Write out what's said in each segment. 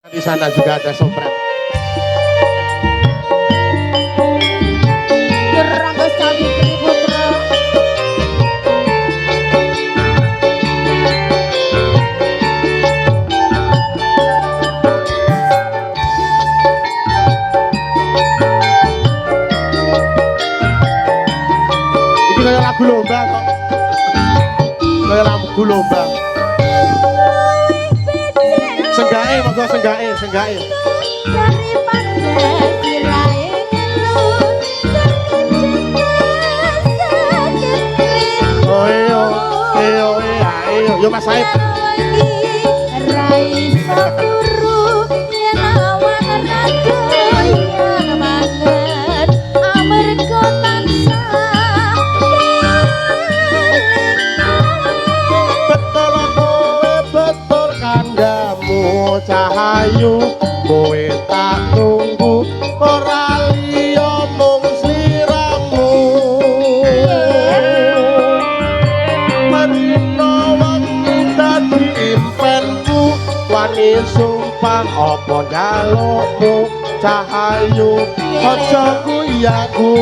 Di sana juga ada sopret. Rangga Savitri Putra. Ini kayak lagu lomba kok. Kayak lagu lomba. Senggae, monggo senggae, senggae. Oh iyo, iyo, iya, iyo. Yo Mas Said. Cahayu kowe tak tunggu ora liya mung sliramu marina wengi dadi impenku wani sumpah apa njalukmu cahayu aja kuyaku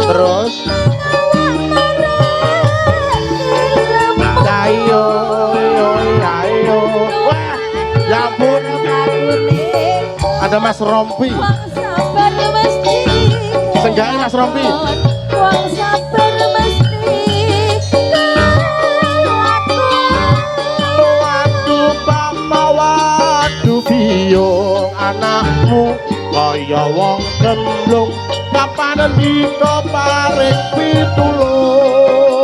terus ayo ayo wah ya ampun ada Mas Rompi senggae Mas Rompi waduh papa waduh biung anakmu kaya wong gemblung kapan dika paring pitulung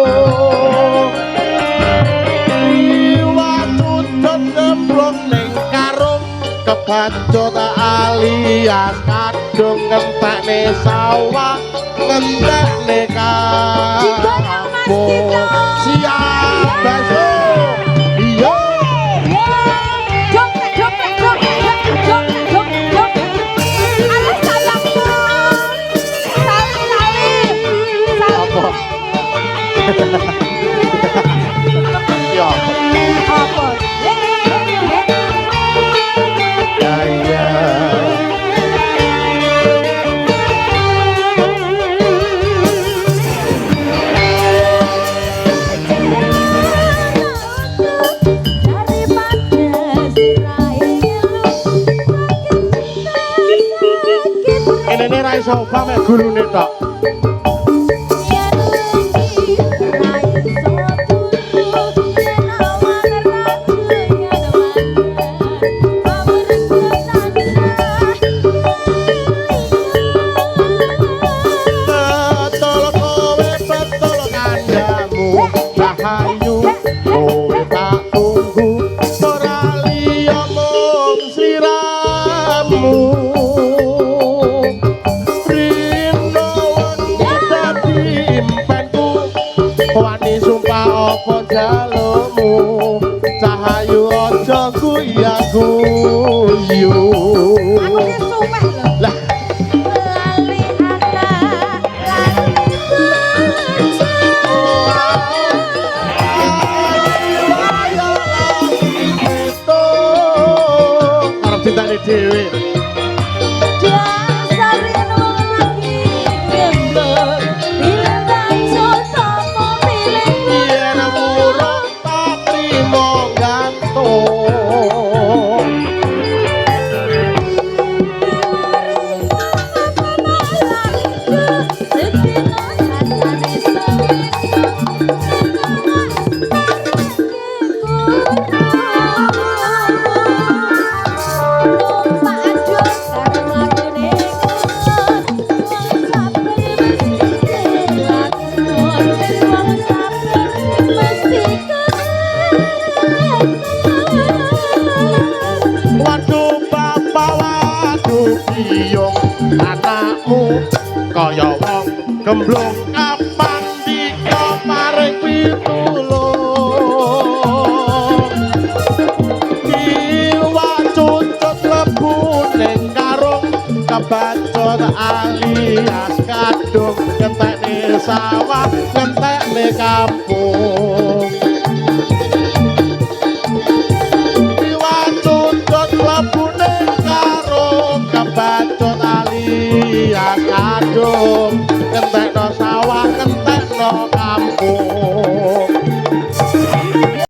iwatu gemblung ning karung kebacut alias kadung ngentekne sawah ngentekne kampung siap besok iya ya Apa? ya ya ini ra iso pameh gurune tok. Cahayu aja guyu lah lali anak arep ditani dhewe kaya wong gemblung kapan dika paring pitulung iwak cucut lebu ning karung kebacut alias kadung ngentekne sawah ngentekne kampung